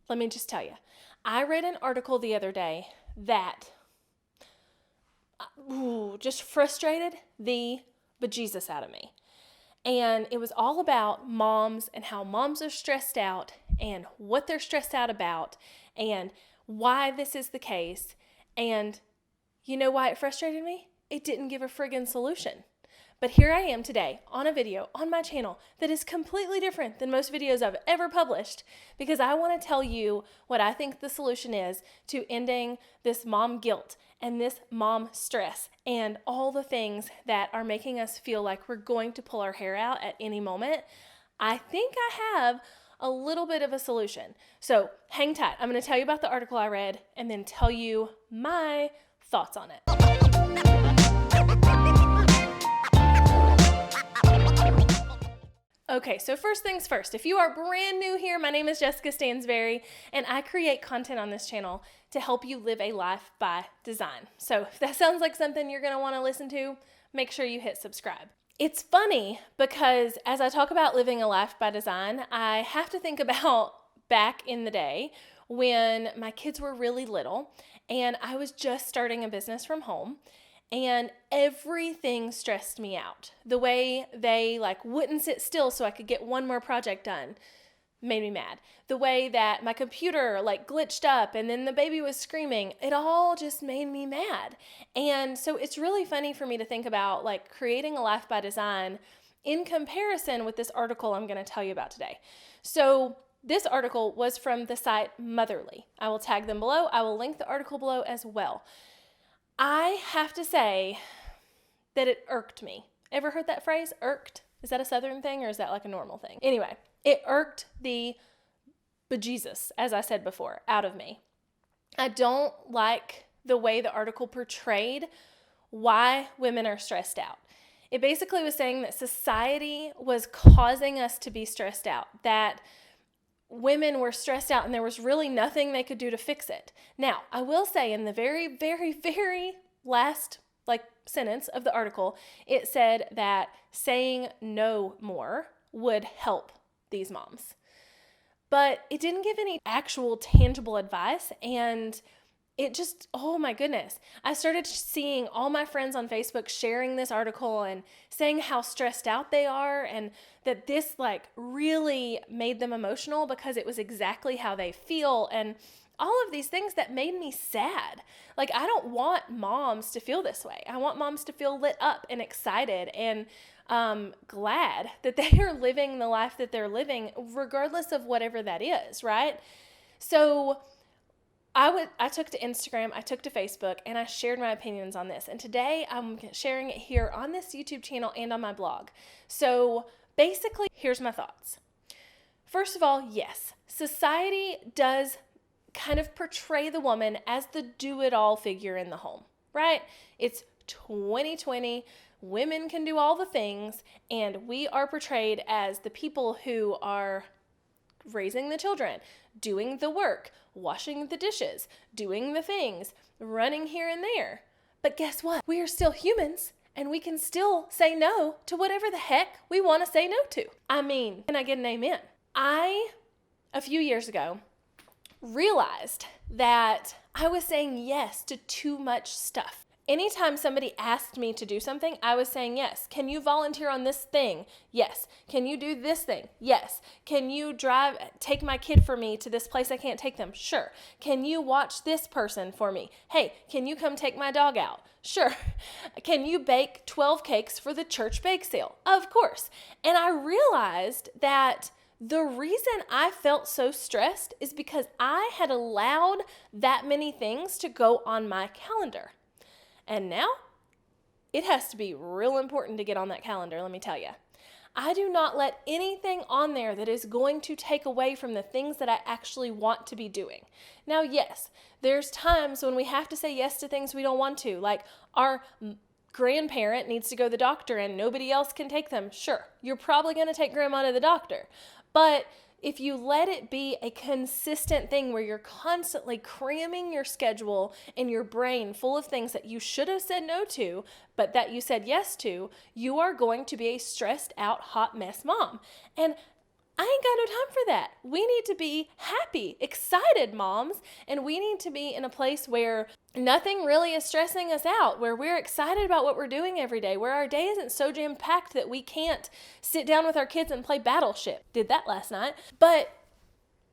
let me just tell you, I read an article the other day that just frustrated the bejesus out of me. And it was all about moms and how moms are stressed out and what they're stressed out about and why this is the case. And you know why it frustrated me? It didn't give a friggin' solution. But here I am today on a video on my channel that is completely different than most videos I've ever published, because I want to tell you what I think the solution is to ending this mom guilt and this mom stress and all the things that are making us feel like we're going to pull our hair out at any moment. I think I have a little bit of a solution. So hang tight. I'm going to tell you about the article I read and then tell you my thoughts on it. Okay, so first things first, if you are brand new here, my name is Jessica Stansberry, and I create content on this channel to help you live a life by design. So if that sounds like something you're going to want to listen to, make sure you hit subscribe. It's funny because as I talk about living a life by design, I have to think about back in the day when my kids were really little and I was just starting a business from home. And everything stressed me out. The way they wouldn't sit still so I could get one more project done made me mad. The way that my computer glitched up and then the baby was screaming, it all just made me mad. And so it's really funny for me to think about creating a life by design in comparison with this article I'm going to tell you about today. So this article was from the site Motherly. I will tag them below. I will link the article below as well. I have to say that it irked me. Ever heard that phrase, irked? Is that a Southern thing or is that a normal thing? Anyway, it irked the bejesus, as I said before, out of me. I don't like the way the article portrayed why women are stressed out. It basically was saying that society was causing us to be stressed out, that women were stressed out and there was really nothing they could do to fix it. Now, I will say in the very, very, very last sentence of the article, it said that saying no more would help these moms. But it didn't give any actual tangible advice, and it just, oh my goodness. I started seeing all my friends on Facebook sharing this article and saying how stressed out they are and that this really made them emotional because it was exactly how they feel and all of these things that made me sad. I don't want moms to feel this way. I want moms to feel lit up and excited and glad that they are living the life that they're living, regardless of whatever that is, right? So I took to Instagram, I took to Facebook, and I shared my opinions on this. And today I'm sharing it here on this YouTube channel and on my blog. So basically, here's my thoughts. First of all, yes, society does kind of portray the woman as the do-it-all figure in the home, right? It's 2020, women can do all the things, and we are portrayed as the people who are raising the children, doing the work, washing the dishes, doing the things, running here and there. But guess what? We are still humans and we can still say no to whatever the heck we want to say no to. Can I get an amen? A few years ago, realized that I was saying yes to too much stuff. Anytime somebody asked me to do something, I was saying yes. Can you volunteer on this thing? Yes. Can you do this thing? Yes. Can you take my kid for me to this place I can't take them? Sure. Can you watch this person for me? Hey, can you come take my dog out? Sure. Can you bake 12 cakes for the church bake sale? Of course. And I realized that the reason I felt so stressed is because I had allowed that many things to go on my calendar. And now, it has to be real important to get on that calendar, let me tell you. I do not let anything on there that is going to take away from the things that I actually want to be doing. Now, yes, there's times when we have to say yes to things we don't want to, like our grandparent needs to go to the doctor and nobody else can take them. Sure, you're probably going to take grandma to the doctor. But if you let it be a consistent thing where you're constantly cramming your schedule and your brain full of things that you should have said no to, but that you said yes to, you are going to be a stressed out, hot mess mom. And I ain't got no time for that. We need to be happy, excited moms, and we need to be in a place where nothing really is stressing us out, where we're excited about what we're doing every day, where our day isn't so jam-packed that we can't sit down with our kids and play Battleship. Did that last night. But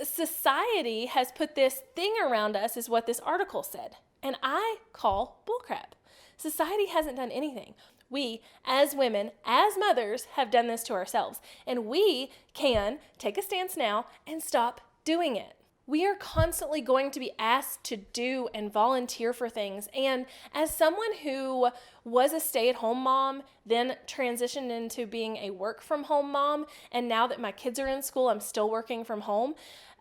society has put this thing around us, is what this article said. And I call bullcrap. Society hasn't done anything. We, as women, as mothers, have done this to ourselves. And we can take a stance now and stop doing it. We are constantly going to be asked to do and volunteer for things. And as someone who was a stay-at-home mom, then transitioned into being a work-from-home mom, and now that my kids are in school, I'm still working from home,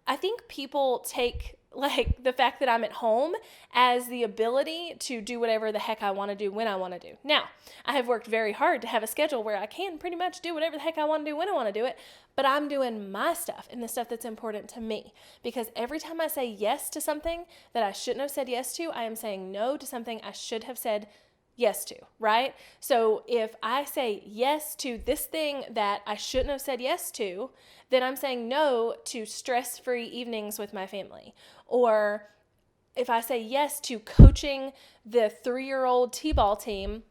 I think people take like the fact that I'm at home as the ability to do whatever the heck I want to do when I want to do. Now, I have worked very hard to have a schedule where I can pretty much do whatever the heck I want to do when I want to do it, but I'm doing my stuff and the stuff that's important to me, because every time I say yes to something that I shouldn't have said yes to, I am saying no to something I should have said yes to, right? So if I say yes to this thing that I shouldn't have said yes to, then I'm saying no to stress-free evenings with my family. Or if I say yes to coaching the 3-year-old t-ball team,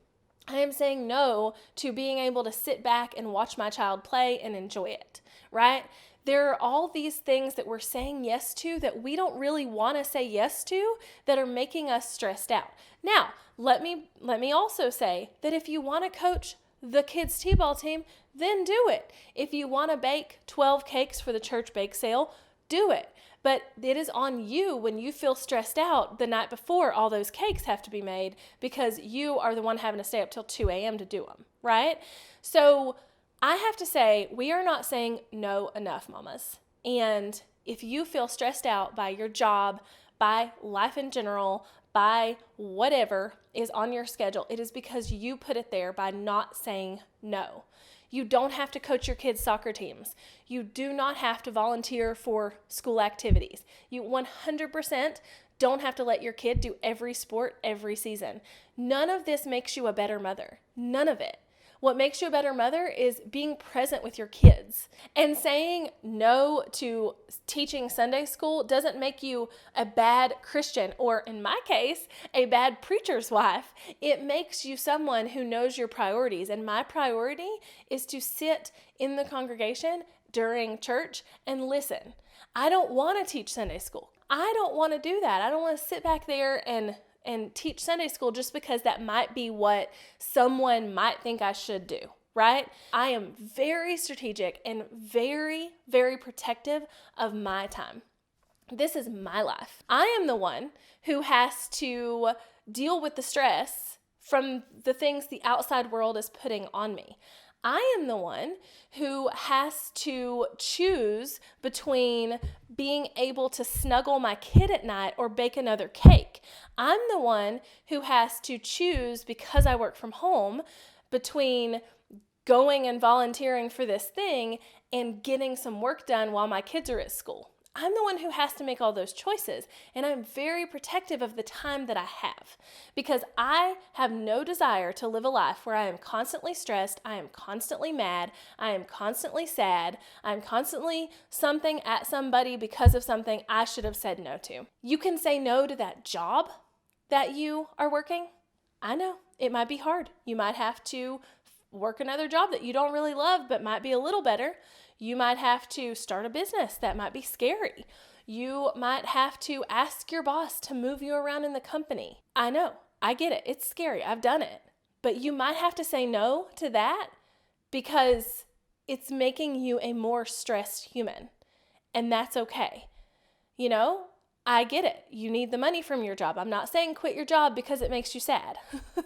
I am saying no to being able to sit back and watch my child play and enjoy it, right? There are all these things that we're saying yes to that we don't really want to say yes to that are making us stressed out. Now, let me also say that if you want to coach the kids' t-ball team, then do it. If you want to bake 12 cakes for the church bake sale, do it. But it is on you when you feel stressed out the night before all those cakes have to be made, because you are the one having to stay up till 2 a.m. to do them, right? So I have to say, we are not saying no enough, mamas. And if you feel stressed out by your job, by life in general, by whatever is on your schedule, it is because you put it there by not saying no. You don't have to coach your kids' soccer teams. You do not have to volunteer for school activities. You 100% don't have to let your kid do every sport every season. None of this makes you a better mother. None of it. What makes you a better mother is being present with your kids. And saying no to teaching Sunday school doesn't make you a bad Christian, or in my case, a bad preacher's wife. It makes you someone who knows your priorities. And my priority is to sit in the congregation during church and listen. I don't want to teach Sunday school. I don't want to do that. I don't want to sit back there and teach Sunday school just because that might be what someone might think I should do, right? I am very strategic and very, very protective of my time. This is my life. I am the one who has to deal with the stress from the things the outside world is putting on me. I am the one who has to choose between being able to snuggle my kid at night or bake another cake. I'm the one who has to choose, because I work from home, between going and volunteering for this thing and getting some work done while my kids are at school. I'm the one who has to make all those choices, and I'm very protective of the time that I have, because I have no desire to live a life where I am constantly stressed, I am constantly mad, I am constantly sad, I'm constantly something at somebody because of something I should have said no to. You can say no to that job that you are working. I know, it might be hard. You might have to work another job that you don't really love but might be a little better. You might have to start a business that might be scary. You might have to ask your boss to move you around in the company. I know, I get it. It's scary. I've done it. But you might have to say no to that because it's making you a more stressed human. And that's okay. You know, I get it. You need the money from your job. I'm not saying quit your job because it makes you sad.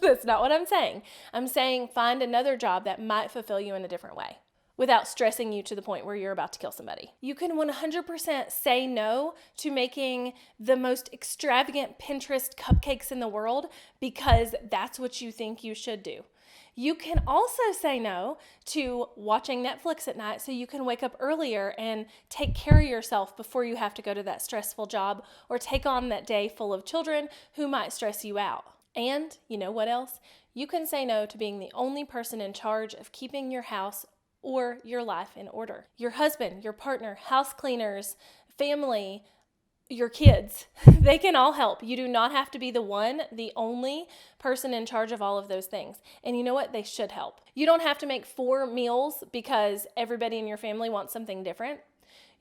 That's not what I'm saying. I'm saying find another job that might fulfill you in a different way, without stressing you to the point where you're about to kill somebody. You can 100% say no to making the most extravagant Pinterest cupcakes in the world because that's what you think you should do. You can also say no to watching Netflix at night so you can wake up earlier and take care of yourself before you have to go to that stressful job or take on that day full of children who might stress you out. And you know what else? You can say no to being the only person in charge of keeping your house or your life in order. Your husband, your partner, house cleaners, family, your kids, they can all help. You do not have to be the only person in charge of all of those things. And you know what? They should help. You don't have to make 4 meals because everybody in your family wants something different.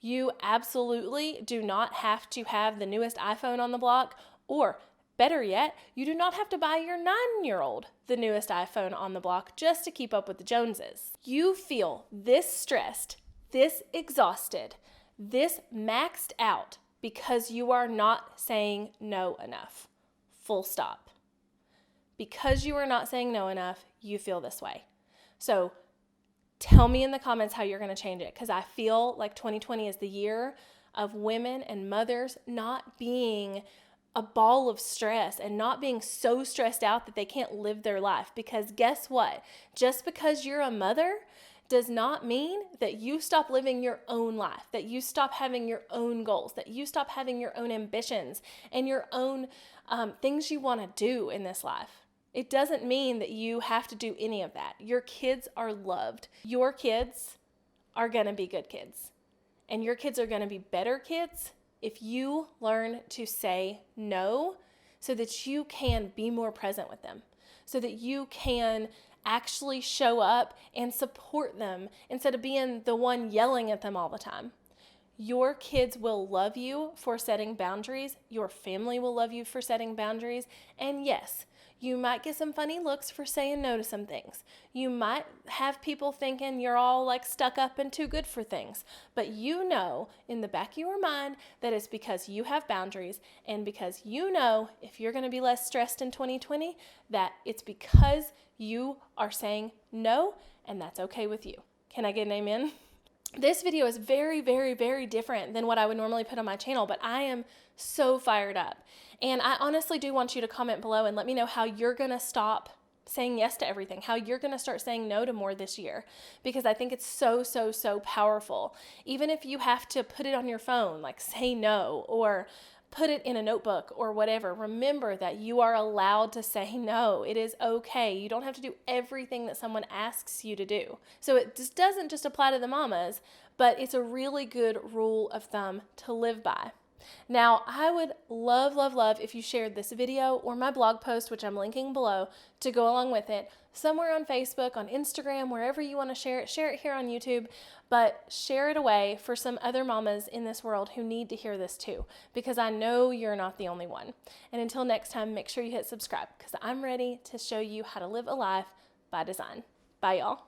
You absolutely do not have to have the newest iPhone on the block, or better yet, you do not have to buy your 9-year-old the newest iPhone on the block just to keep up with the Joneses. You feel this stressed, this exhausted, this maxed out because you are not saying no enough. Full stop. Because you are not saying no enough, you feel this way. So tell me in the comments how you're going to change it, because I feel like 2020 is the year of women and mothers not being a ball of stress and not being so stressed out that they can't live their life. Because guess what? Just because you're a mother does not mean that you stop living your own life, that you stop having your own goals, that you stop having your own ambitions and your own things you want to do in this life. It doesn't mean that you have to do any of that. Your kids are loved. Your kids are going to be good kids. And your kids are going to be better kids if you learn to say no so that you can be more present with them, so that you can actually show up and support them instead of being the one yelling at them all the time. Your kids will love you for setting boundaries. Your family will love you for setting boundaries. And yes, you might get some funny looks for saying no to some things. You might have people thinking you're all like stuck up and too good for things. But you know in the back of your mind that it's because you have boundaries, and because you know if you're going to be less stressed in 2020, that it's because you are saying no, and that's okay with you. Can I get an amen? This video is very, very, very different than what I would normally put on my channel, but I am so fired up. And I honestly do want you to comment below and let me know how you're going to stop saying yes to everything, how you're going to start saying no to more this year, because I think it's so, so, so powerful. Even if you have to put it on your phone, like say no, or put it in a notebook or whatever, remember that you are allowed to say no. It is okay. You don't have to do everything that someone asks you to do. So it just doesn't just apply to the mamas, but it's a really good rule of thumb to live by. Now, I would love, love, love if you shared this video or my blog post, which I'm linking below, to go along with it, somewhere on Facebook, on Instagram, wherever you want to share it here on YouTube, but share it away for some other mamas in this world who need to hear this too, because I know you're not the only one. And until next time, make sure you hit subscribe, because I'm ready to show you how to live a life by design. Bye, y'all.